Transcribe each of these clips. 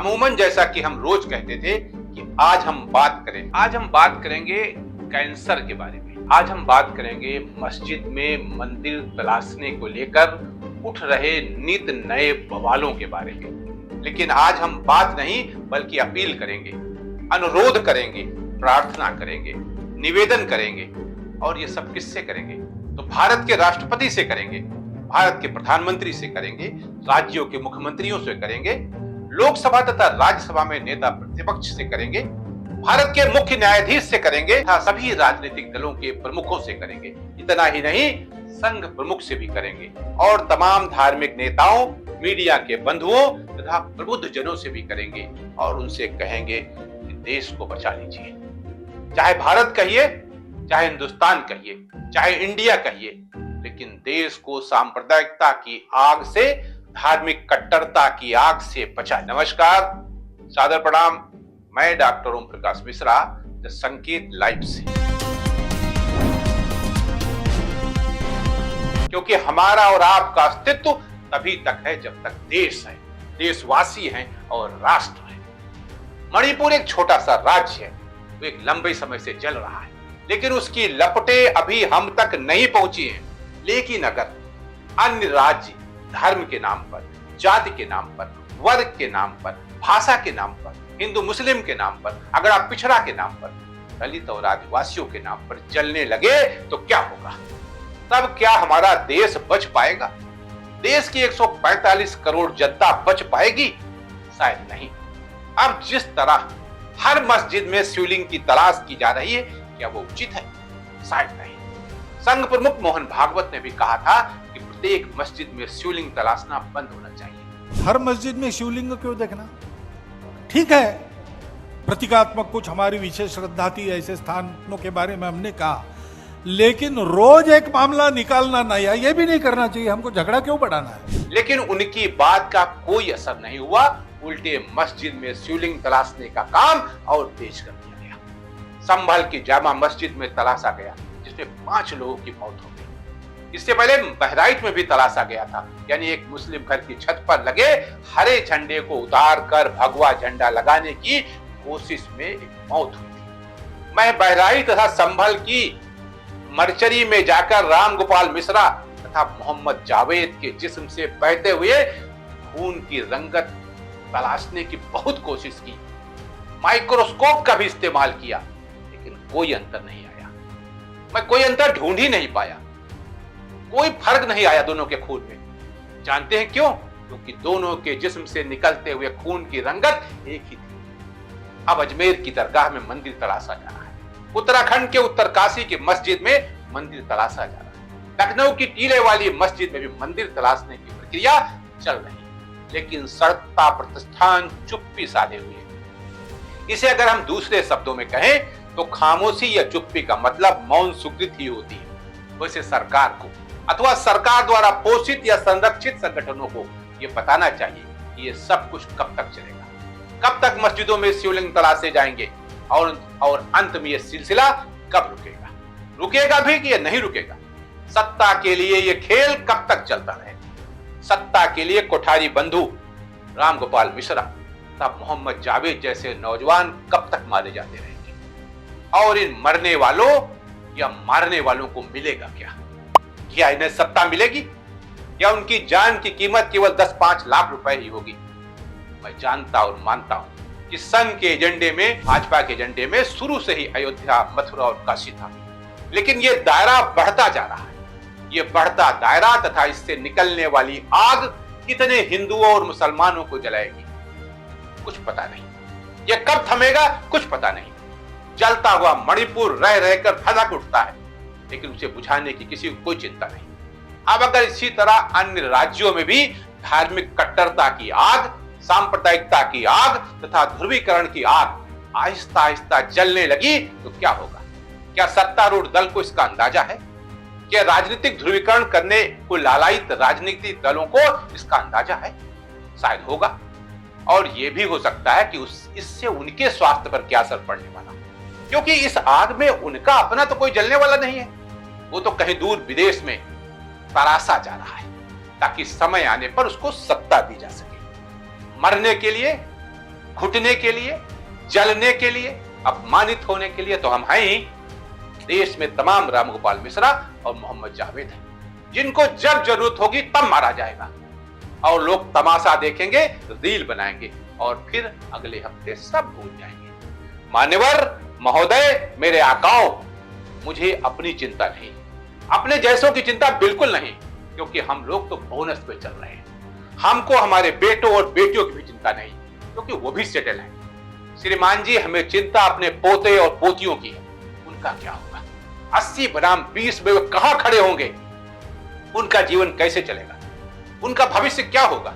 अमूमन जैसा कि हम रोज कहते थे कि आज हम बात करेंगे कैंसर के बारे में। आज हम बात करेंगे मस्जिद में मंदिर तलाशने को लेकर उठ रहे नित नए बवालों के बारे में। लेकिन आज हम बात नहीं बल्कि अपील करेंगे, अनुरोध करेंगे, प्रार्थना करेंगे, निवेदन करेंगे। और ये सब किससे करेंगे? तो भारत के राष्ट्रपति से करेंगे, भारत के प्रधानमंत्री से करेंगे, राज्यों के मुख्यमंत्रियों से करेंगे, लोकसभा तथा राज्यसभा में नेता प्रतिपक्ष से करेंगे, भारत के मुख्य न्यायाधीश से करेंगे तथा सभी राजनीतिक दलों के प्रमुखों से करेंगे। इतना ही नहीं, संघ प्रमुख से भी करेंगे और तमाम धार्मिक नेताओं, मीडिया के बंधुओं तथा प्रबुद्ध जनों से भी करेंगे और उनसे कहेंगे कि देश को बचा लीजिए। चाहे भारत कहिए, चाहे हिंदुस्तान कहिए, चाहे इंडिया कहिए, लेकिन देश को सांप्रदायिकता की आग से, धार्मिक कट्टरता की आग से बचाए। नमस्कार, सादर प्रणाम। मैं doctor Om Prakash Mishra, the Sanket live से। क्योंकि हमारा और आपका अस्तित्व तभी तक है जब तक देश है, देशवासी हैं और राष्ट्र है। मणिपुर एक छोटा सा राज्य है, वो एक लंबे समय से जल रहा है, लेकिन उसकी लपटें अभी हम तक नहीं पहुंची हैं। लेकिन अगर अन्य राज्य धर्म के नाम पर, जाति के नाम पर, वर्ग के नाम पर, भाषा के नाम पर, हिंदू मुस्लिम के नाम पर, अगर आप पिछड़ा के नाम पर, दलित और आदिवासियों के नाम पर जलने लगे तो क्या होगा? तब क्या हमारा देश बच पाएगा? देश की 145 करोड़ जनता बच पाएगी? शायद नहीं। अब जिस तरह हर मस्जिद में शिवलिंग की तलाश की जा रही है, क्या वो उचित है? शायद नहीं। संघ प्रमुख मोहन भागवत ने भी कहा था कि प्रत्येक मस्जिद में शिवलिंग तलाशना बंद होना चाहिए। हर मस्जिद में शिवलिंग को क्यों देखना? ठीक है, प्रतीकात्मक कुछ हमारी विशेष श्रद्धा थी, ऐसे स्थानों के बारे में हमने कहा, लेकिन रोज एक मामला निकालना नहीं, ये भी नहीं करना चाहिए। हमको झगड़ा क्यों बढ़ाना है? लेकिन उनकी बात का कोई असर नहीं हुआ, उल्टे मस्जिद में शिवलिंग तलाशने का काम और तेज कर दिया गया। संभल की जामा मस्जिद में तलाशा गया, जिसमें 5 लोगों की मौत हो गई। इससे पहले बहराइच में भी तलाशा गया था, यानी एक मुस्लिम घर की छत पर लगे हरे झंडे को उतार कर भगवा झंडा लगाने की कोशिश में एक मौत हुई थी। मैं बहराइच तथा संभल की मरचरी में जाकर राम गोपाल मिश्रा तथा मोहम्मद जावेद के जिस्म से बहते हुए खून की रंगत तलाशने की बहुत कोशिश की, माइक्रोस्कोप का भी इस्तेमाल किया, लेकिन कोई अंतर नहीं आया। मैं कोई अंतर ढूंढ ही नहीं पाया, कोई फर्क नहीं आया दोनों के खून में। जानते हैं क्यों? क्योंकि दोनों के जिस्म से निकलते हुए खून की रंगत एक ही थी। अब अजमेर की दरगाह में मंदिर तलाशा जा रहा है, उत्तराखंड के उत्तरकाशी की मस्जिद में मंदिर तलाशा जा रहा है, लखनऊ की टीले वाली मस्जिद में भी मंदिर तलाशने की प्रक्रिया चल रही है। लेकिन सड़ता प्रतिष्ठान चुप्पी साधे हुए है। इसे अगर हम दूसरे शब्दों में कहें तो खामोशी या चुप्पी का मतलब मौन स्वीकृति ही होती है। वैसे सरकार को अथवा सरकार द्वारा पोषित या संरक्षित संगठनों को यह बताना चाहिए कि ये सब कुछ कब तक चलेगा, कब तक मस्जिदों में शिवलिंग तलाशे जाएंगे और अंत में यह सिलसिला कब रुकेगा? रुकेगा भी कि यह नहीं रुकेगा? सत्ता के लिए यह खेल कब तक चलता रहेगा? सत्ता के लिए कोठारी बंधु राम गोपाल मिश्रा तथा मोहम्मद जावेद जैसे नौजवान कब तक मारे जाते रहेंगे? और इन मरने वालों या मारने वालों को मिलेगा क्या? क्या इन्हें सत्ता मिलेगी या उनकी जान की कीमत केवल 10-5 लाख रुपए ही होगी? मैं जानता और मानता हूं कि संघ के एजेंडे में, भाजपा के एजेंडे में शुरू से ही अयोध्या, मथुरा और काशी था, लेकिन यह दायरा बढ़ता जा रहा है। ये बढ़ता दायरा तथा इससे निकलने वाली आग कितने हिंदुओं और मुसलमानों को जलाएगी, कुछ पता नहीं। यह कब थमेगा, कुछ पता नहीं। जलता हुआ मणिपुर रह रहकर भड़क उठता है, लेकिन उसे बुझाने की किसी को कोई चिंता नहीं। अब अगर इसी तरह अन्य राज्यों में भी धार्मिक कट्टरता की आग, सांप्रदायिकता की आग तथा ध्रुवीकरण की आग आहिस्ता आहिस्ता जलने लगी तो क्या होगा? क्या सत्तारूढ़ दल को इसका अंदाजा है? क्या राजनीतिक ध्रुवीकरण करने को लालायित राजनीतिक दलों को इसका अंदाजा है? शायद होगा। और यह भी हो सकता है कि इससे उनके स्वास्थ्य पर क्या असर पड़ने वाला, क्योंकि इस आग में उनका अपना तो कोई जलने वाला नहीं है। वो तो कहीं दूर विदेश में तराशा जा रहा है ताकि समय आने पर उसको सत्ता दी जा सके। मरने के लिए घुटने के लिए, जलने के लिए, अपमानित होने के लिए तो हम हैं ही। देश में तमाम रामगोपाल मिश्रा और मोहम्मद जावेद हैं, जिनको जब जरूरत होगी तब मारा जाएगा और लोग तमाशा देखेंगे, रील बनाएंगे और फिर अगले हफ्ते सब भूल जाएंगे। मान्यवर महोदय, मेरे आकाओं, मुझे अपनी चिंता नहीं, अपने जैसों की चिंता बिल्कुल नहीं, क्योंकि हम लोग तो बोनस पे चल रहे हैं। हमको हमारे बेटों और बेटियों की भी चिंता नहीं, क्योंकि वो भी सेटल हैं। श्रीमान जी, हमें चिंता अपने पोते और पोतियों की है। उनका क्या होगा? 80 बनाम 20 में वे कहां खड़े होंगे? उनका जीवन कैसे चलेगा? उनका भविष्य क्या होगा?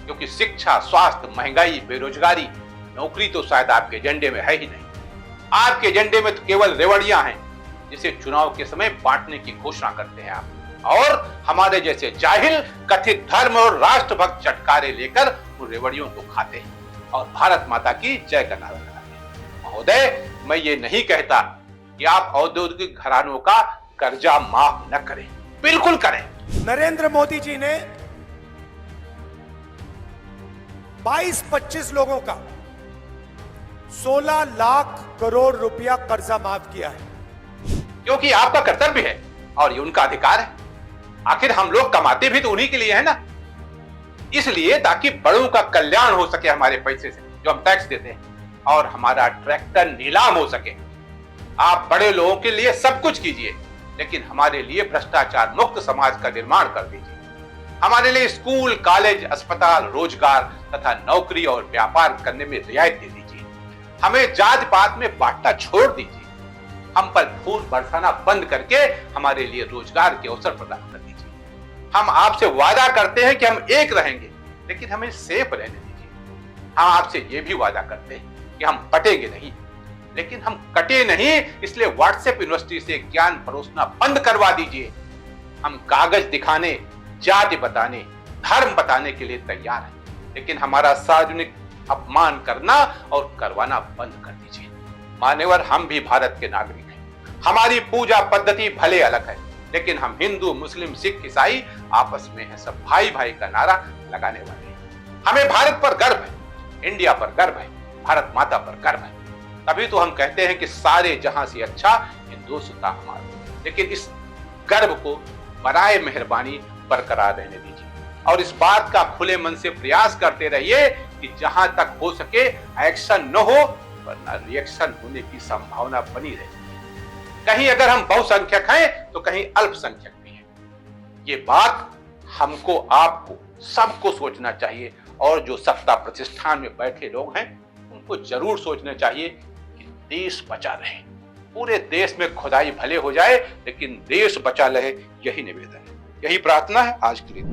क्योंकि शिक्षा, स्वास्थ्य, महंगाई, बेरोजगारी, नौकरी तो शायद आपके एजेंडे में है ही नहीं। आपके एजेंडे में तो केवल रेवड़ियां हैं, जिसे चुनाव के समय बांटने की घोषणा करते हैं आप। और हमारे जैसे जाहिल कथित धर्म और राष्ट्रभक्त चटकारे लेकर उन रेवड़ियों को खाते हैं और भारत माता की जय का नारा लगाते हैं। महोदय, मैं ये नहीं कहता कि आप औद्योगिक घरानों का कर्जा माफ न करें, बिल्कुल करें। नरेंद्र मोदी जी ने 22-25 लोगों का 16 लाख करोड़ रुपया कर्जा माफ किया है, क्योंकि आपका कर्तव्य है और ये उनका अधिकार है। आखिर हम लोग कमाते भी तो उन्हीं के लिए है ना, इसलिए ताकि बड़ों का कल्याण हो सके हमारे पैसे से जो हम टैक्स देते हैं, और हमारा ट्रैक्टर नीलाम हो सके। आप बड़े लोगों के लिए सब कुछ कीजिए, लेकिन हमारे लिए भ्रष्टाचार मुक्त समाज का निर्माण कर दीजिए। हमारे लिए स्कूल, कॉलेज, अस्पताल, रोजगार तथा नौकरी और व्यापार करने में रियायत दे दीजिए। हमें जात पात में बांटना छोड़ दीजिए। हम पर खून बरसाना बंद करके हमारे लिए रोजगार के अवसर प्रदान कर दीजिए। हम आपसे वादा करते हैं कि हम एक रहेंगे, लेकिन हमें सेफ रहने दीजिए। हम आपसे ये भी वादा करते हैं कि हम बटेंगे नहीं, लेकिन हम कटे नहीं, इसलिए व्हाट्सएप यूनिवर्सिटी से ज्ञान परोसना बंद करवा दीजिए। हम कागज दिखाने, जाति बताने, धर्म बताने के लिए तैयार हैं, लेकिन हमारा सार्वजनिक अपमान करना और करवाना बंद कर दीजिए। मान्यवर, हम भी भारत के नागरिक हैं। हमारी पूजा पद्धति भले अलग है, लेकिन हम हिंदू, मुस्लिम, सिख, ईसाई आपस में हैं, सब भाई भाई का नारा लगाने वाले हैं। हमें भारत पर गर्व है, इंडिया पर गर्व है, भारत माता पर गर्व है। तभी तो हम कहते हैं कि सारे जहां से अच्छा हिंदुस्तान हमारा। लेकिन इस गर्व को बराए मेहरबानी बरकरार रहने दीजिए और इस बात का खुले मन से प्रयास करते रहिए कि जहां तक हो सके एक्शन न हो, वरना रिएक्शन होने की संभावना बनी रहती है। कहीं अगर हम बहुसंख्यक हैं तो कहीं अल्पसंख्यक भी हैं। ये बात हमको, आपको, सबको सोचना चाहिए, और जो सत्ता प्रतिष्ठान में बैठे लोग हैं उनको जरूर सोचना चाहिए कि देश बचा रहे। पूरे देश में खुदाई भले हो जाए, लेकिन देश बचा रहे, यही निवेदन है, यही प्रार्थना है आज के लिए।